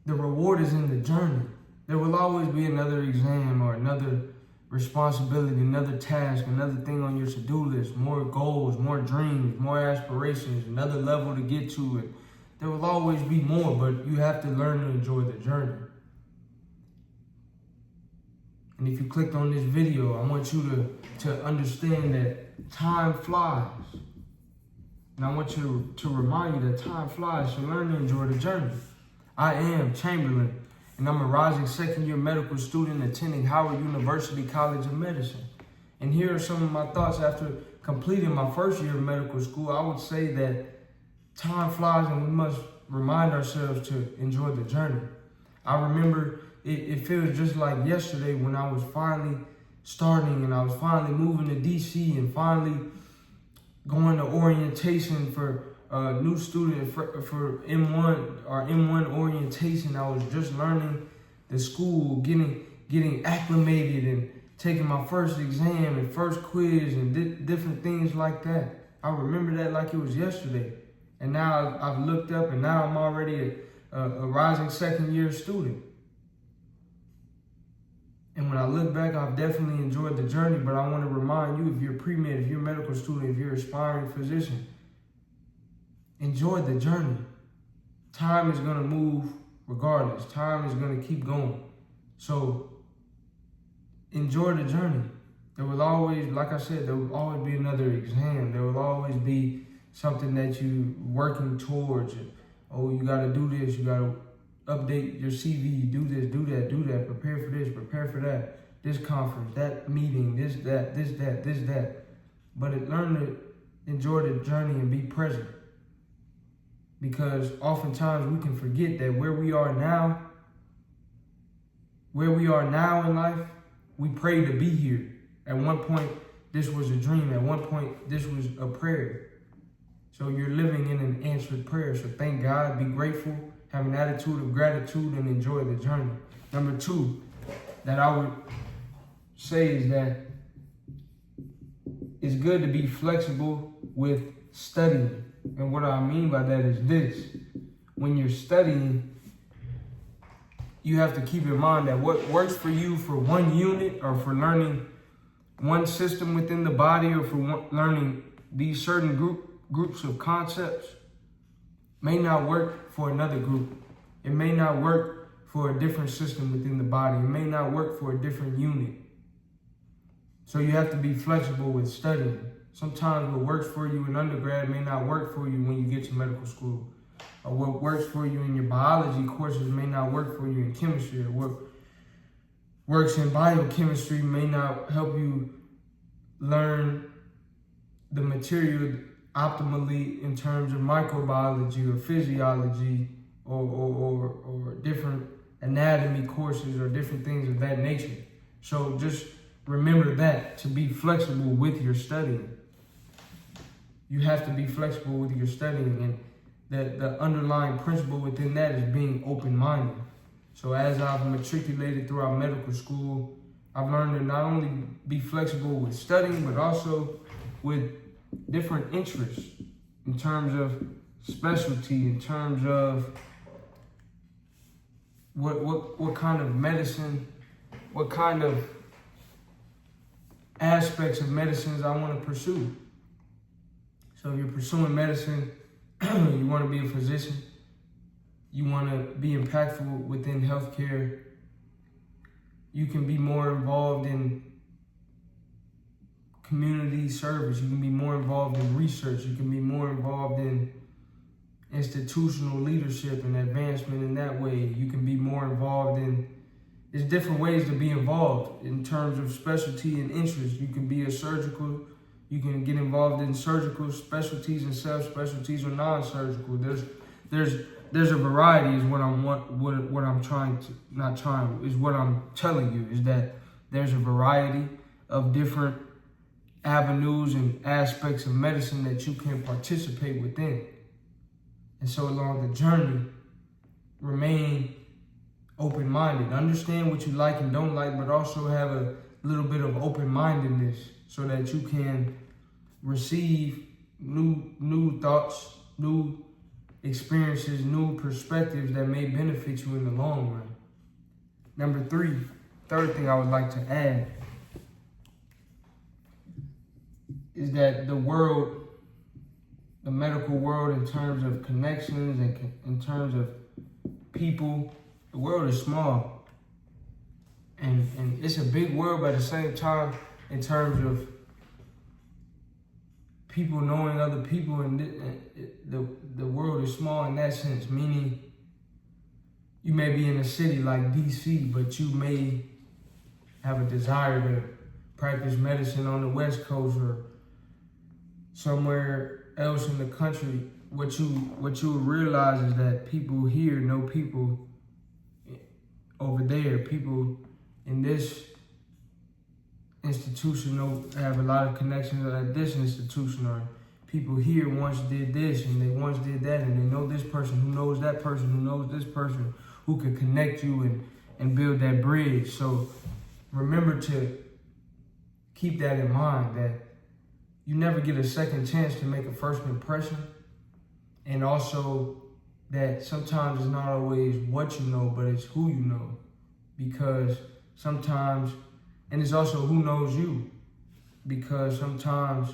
The reward is in the journey. There will always be another exam or another responsibility, another task, another thing on your to-do list, more goals, more dreams, more aspirations, another level to get to. And there will always be more, but you have to learn to enjoy the journey. And if you clicked on this video, I want you to understand that time flies. And I want you to remind you that time flies, so learn to enjoy the journey. I am Chamberlain, and I'm a rising second-year medical student attending Howard University College of Medicine. And here are some of my thoughts after completing my first year of medical school. I would say that time flies and we must remind ourselves to enjoy the journey. I remember it feels just like yesterday when I was finally starting and I was finally moving to DC and finally going to orientation for a new student for M1 or M1 orientation. I was just learning the school, getting acclimated and taking my first exam and first quiz and different things like that. I remember that like it was yesterday. And now I've looked up and now I'm already a rising second year student. And when I look back, I've definitely enjoyed the journey, but I want to remind you, if you're pre-med, if you're a medical student, if you're an aspiring physician, enjoy the journey. Time is going to move regardless. Time is going to keep going. So enjoy the journey. There will always, like I said, there will always be another exam. There will always be something that you're working towards. Oh, you got to do this. You got to update your CV, do this, do that, prepare for this, prepare for that, this conference, that meeting, this, that. But learn to enjoy the journey and be present. Because oftentimes we can forget that where we are now in life, we pray to be here. At one point, this was a dream. At one point, this was a prayer. So you're living in an answered prayer. So thank God, be grateful, have an attitude of gratitude, and enjoy the journey. Number two, that I would say is that it's good to be flexible with studying. And what I mean by that is this. When you're studying, you have to keep in mind that what works for you for one unit or for learning one system within the body or for learning these certain groups of concepts may not work for another group. It may not work for a different system within the body. It may not work for a different unit. So you have to be flexible with studying. Sometimes what works for you in undergrad may not work for you when you get to medical school. Or what works for you in your biology courses may not work for you in chemistry. Or what works in biochemistry may not help you learn the material optimally in terms of microbiology or physiology or different anatomy courses or different things of that nature. So just remember that, to be flexible with your studying. You have to be flexible with your studying, and that the underlying principle within that is being open-minded. So as I've matriculated throughout medical school, I've learned to not only be flexible with studying, but also with different interests in terms of specialty, in terms of what kind of medicine, what kind of aspects of medicines I want to pursue. So if you're pursuing medicine, you want to be a physician, you want to be impactful within healthcare, you can be more involved in community service, you can be more involved in research, you can be more involved in institutional leadership and advancement in that way. You can be more involved in, there's different ways to be involved in terms of specialty and interest. You can be a surgical, you can get involved in surgical specialties and subspecialties or non-surgical. There's a variety is what I'm telling you is that there's a variety of different avenues and aspects of medicine that you can participate within. And so along the journey, remain open-minded. Understand what you like and don't like, but also have a little bit of open-mindedness so that you can receive new thoughts, new experiences, new perspectives that may benefit you in the long run. Number three, third thing I would like to add is that the world, the medical world, in terms of connections and in terms of people, the world is small. And it's a big world, but at the same time, in terms of people knowing other people, and the world is small in that sense, meaning you may be in a city like DC, but you may have a desire to practice medicine on the West Coast or somewhere else in the country. What you will realize is that people here know people over there. People in this institution have a lot of connections at this institution, or people here once did this and they once did that, and they know this person who knows that person who knows this person who could connect you and build that bridge. So remember to keep that in mind, that you never get a second chance to make a first impression. And also that sometimes it's not always what you know, but it's who you know. Because sometimes, and it's also who knows you. Because sometimes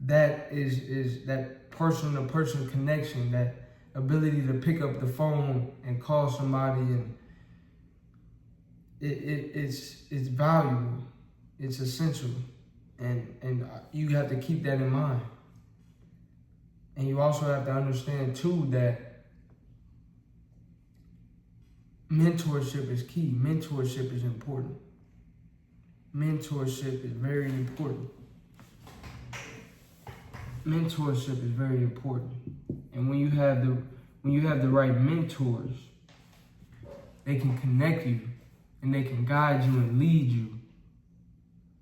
that is that person-to-person connection, that ability to pick up the phone and call somebody, and it's valuable, it's essential, and you have to keep that in mind. And you also have to understand too that mentorship is key. Mentorship is important. Mentorship is very important. Mentorship is very important. And when you have the right mentors, they can connect you and they can guide you and lead you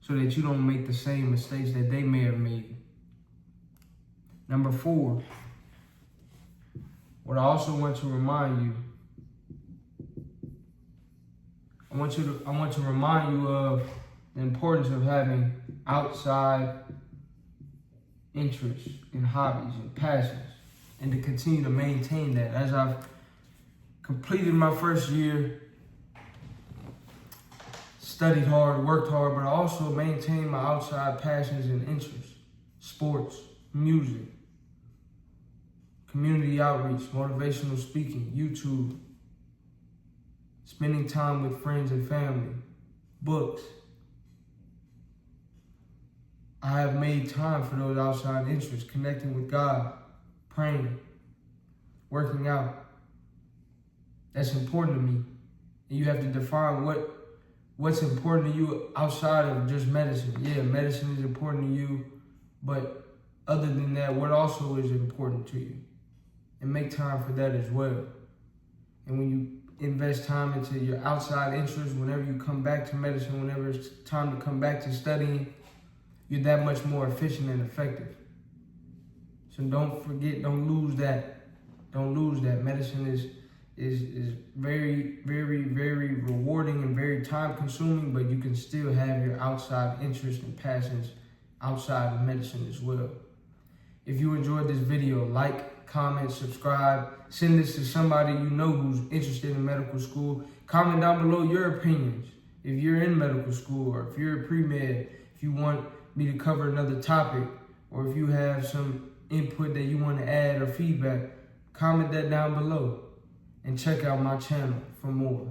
so that you don't make the same mistakes that they may have made. Number 4, what I also want to remind you, I want to remind you of the importance of having outside interests and hobbies and passions, and to continue to maintain that. As I've completed my first year, studied hard, worked hard, but I also maintained my outside passions and interests: sports, music, community outreach, motivational speaking, YouTube, spending time with friends and family, books. I have made time for those outside interests: connecting with God, praying, working out. That's important to me. And you have to define what's important to you outside of just medicine. Yeah, medicine is important to you, but other than that, what also is important to you? And make time for that as well. And when you invest time into your outside interests, whenever you come back to medicine, whenever it's time to come back to studying, you're that much more efficient and effective. So don't forget, don't lose that. Don't lose that. Medicine is very, very, very rewarding and very time consuming, but you can still have your outside interests and passions outside of medicine as well. If you enjoyed this video, like, comment, subscribe, send this to somebody you know who's interested in medical school. Comment down below your opinions. If you're in medical school, or if you're a pre-med, if you want me to cover another topic, or if you have some input that you want to add or feedback, comment that down below and check out my channel for more.